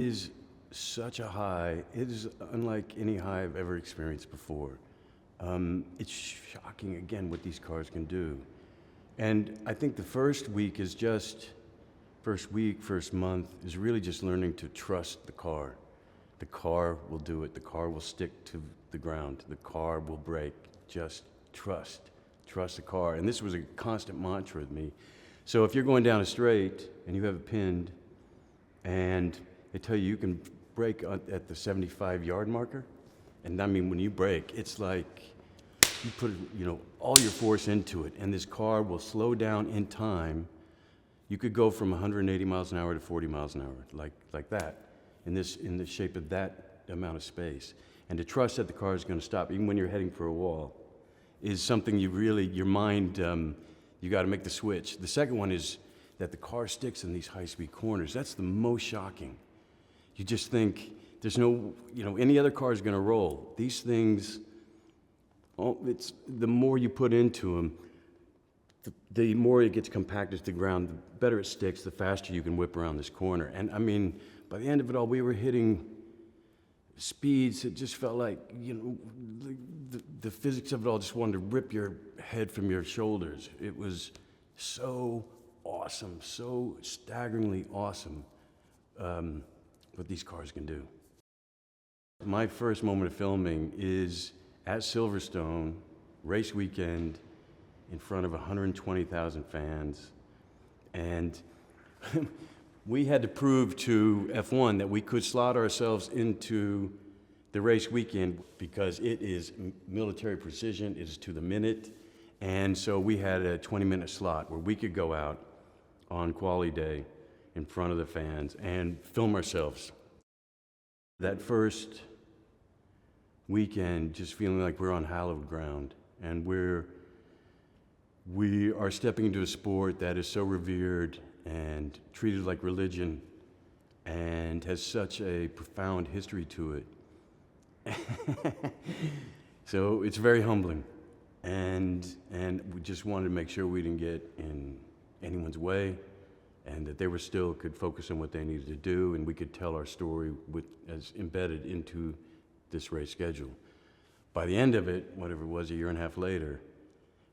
Is such a high. It is unlike any high I've ever experienced before. It's shocking, again, what these cars can do. And I think the first week is just, first week, first month, is really just learning to trust the car. The car will do it. The car will stick to the ground. The car will brake. Just trust. Trust the car. And this was a constant mantra with me. So if you're going down a straight and you have it pinned and they tell you can brake at the 75-yard marker, and I mean, when you brake, it's like you put, all your force into it, and this car will slow down in time. You could go from 180 miles an hour to 40 miles an hour, like that, in the shape of that amount of space. And to trust that the car is going to stop, even when you're heading for a wall, is something your mind, you got to make the switch. The second one is that the car sticks in these high-speed corners. That's the most shocking. You just think there's no, any other car is going to roll. These things, it's the more you put into them, the more it gets compacted to the ground, the better it sticks, the faster you can whip around this corner. And I mean, by the end of it all, we were hitting speeds that just felt like, the physics of it all just wanted to rip your head from your shoulders. It was so awesome, so staggeringly awesome. What these cars can do. My first moment of filming is at Silverstone, race weekend, in front of 120,000 fans. And we had to prove to F1 that we could slot ourselves into the race weekend because it is military precision, it is to the minute. And so we had a 20-minute slot where we could go out on quali day in front of the fans and film ourselves. That first weekend, just feeling like we're on hallowed ground, and we are stepping into a sport that is so revered and treated like religion and has such a profound history to it. So it's very humbling, and we just wanted to make sure we didn't get in anyone's way, and that they could focus on what they needed to do, and we could tell our story as embedded into this race schedule. By the end of it, whatever it was, a year and a half later,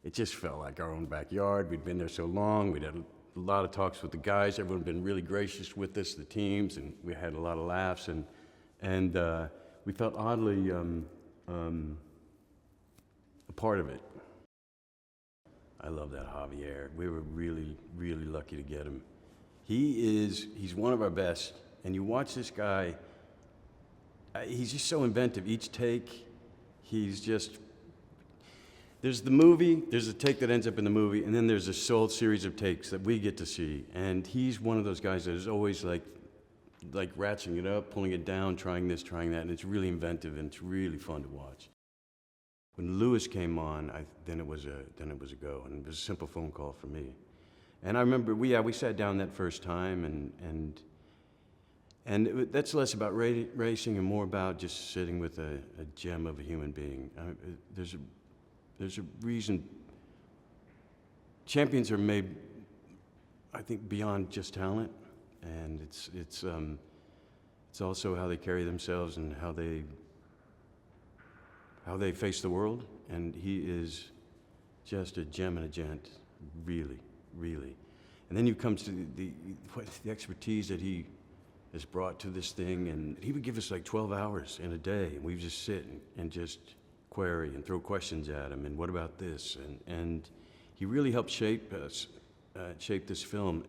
it just felt like our own backyard. We'd been there so long. We'd had a lot of talks with the guys. Everyone had been really gracious with us, the teams, and we had a lot of laughs, and we felt oddly a part of it. I love that Javier. We were really, really lucky to get him. He's one of our best, and you watch this guy, he's just so inventive. Each take, there's the movie, there's a take that ends up in the movie, and then there's a whole series of takes that we get to see. And he's one of those guys that is always like ratcheting it up, pulling it down, trying this, trying that, and it's really inventive, and it's really fun to watch. When Lewis came on, then it was a go, and it was a simple phone call for me. And I remember we sat down that first time, and that's less about racing and more about just sitting with a gem of a human being. There's a reason champions are made, I think, beyond just talent, and it's also how they carry themselves and how they face the world. And he is just a gem and a gent, really, really. And then you come to the expertise that he has brought to this thing, and he would give us like 12 hours in a day, and we would just sit and just query and throw questions at him, and what about this? And he really helped shape this film.